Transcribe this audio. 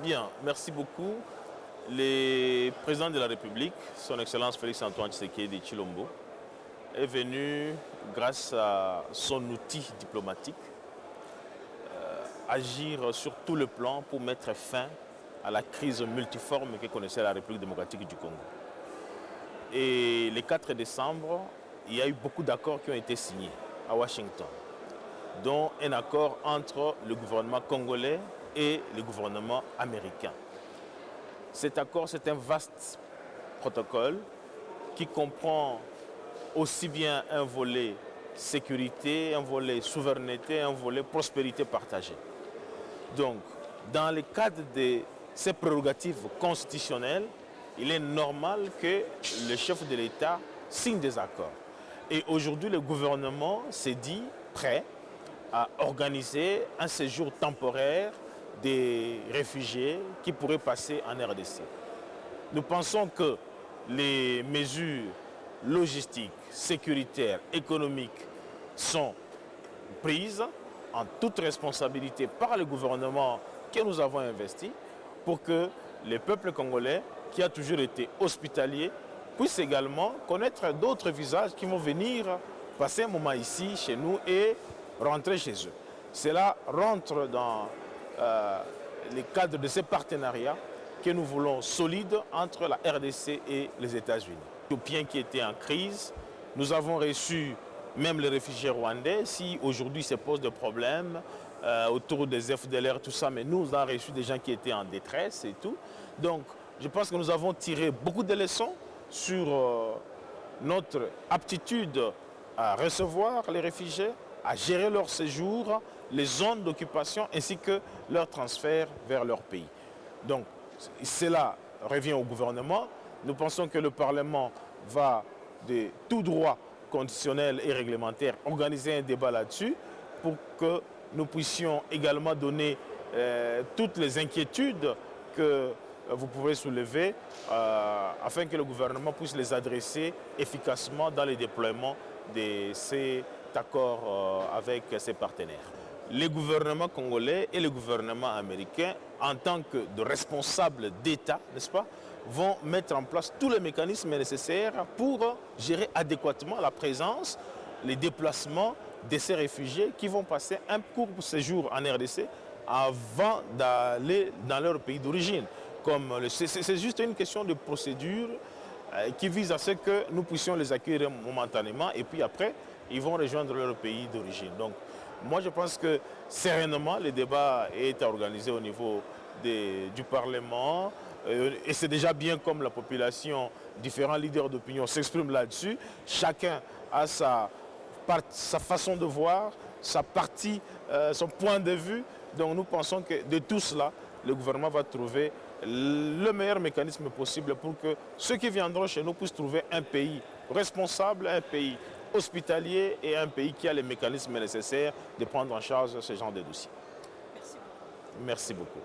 Bien, merci beaucoup. Le président de la République, son Excellence Félix-Antoine Tshisekedi Tshilombo, est venu, grâce à son outil diplomatique, agir sur tout le plan pour mettre fin à la crise multiforme que connaissait la République démocratique du Congo. Et le 4 décembre, il y a eu beaucoup d'accords qui ont été signés à Washington, dont un accord entre le gouvernement congolais et le gouvernement américain. Cet accord, c'est un vaste protocole qui comprend aussi bien un volet sécurité, un volet souveraineté, un volet prospérité partagée. Donc, dans le cadre de ces prérogatives constitutionnelles, il est normal que le chef de l'État signe des accords. Et aujourd'hui, le gouvernement s'est dit prêt à organiser un séjour temporaire des réfugiés qui pourraient passer en RDC. Nous pensons que les mesures logistiques, sécuritaires, économiques sont prises en toute responsabilité par le gouvernement que nous avons investi pour que le peuple congolais, qui a toujours été hospitalier, puisse également connaître d'autres visages qui vont venir passer un moment ici, chez nous, et rentrer chez eux. Cela rentre dans le cadre de ces partenariats que nous voulons solides entre la RDC et les États-Unis. Éthiopiens qui étaient en crise, nous avons reçu même les réfugiés rwandais, si aujourd'hui se posent des problèmes autour des FDLR, tout ça, mais nous avons reçu des gens qui étaient en détresse et tout. Donc, je pense que nous avons tiré beaucoup de leçons sur notre aptitude à recevoir les réfugiés, à gérer leur séjour, les zones d'occupation ainsi que leur transfert vers leur pays. Donc, cela revient au gouvernement. Nous pensons que le Parlement va de tout droit conditionnel et réglementaire organiser un débat là-dessus pour que nous puissions également donner toutes les inquiétudes que vous pouvez soulever afin que le gouvernement puisse les adresser efficacement dans le déploiement de cet accord avec ses partenaires. Les gouvernements congolais et le gouvernement américain, en tant que de responsables d'État, n'est-ce pas, vont mettre en place tous les mécanismes nécessaires pour gérer adéquatement la présence, les déplacements de ces réfugiés qui vont passer un court séjour en RDC avant d'aller dans leur pays d'origine. C'est juste une question de procédure qui vise à ce que nous puissions les accueillir momentanément et puis après, ils vont rejoindre leur pays d'origine. Donc, moi, je pense que sereinement, le débat est organisé au niveau du Parlement et c'est déjà bien comme la population, différents leaders d'opinion s'expriment là-dessus. Chacun a sa façon de voir, sa partie, son point de vue. Donc nous pensons que de tout cela, le gouvernement va trouver le meilleur mécanisme possible pour que ceux qui viendront chez nous puissent trouver un pays responsable, un pays hospitalier et un pays qui a les mécanismes nécessaires de prendre en charge ce genre de dossiers. Merci beaucoup. Merci beaucoup.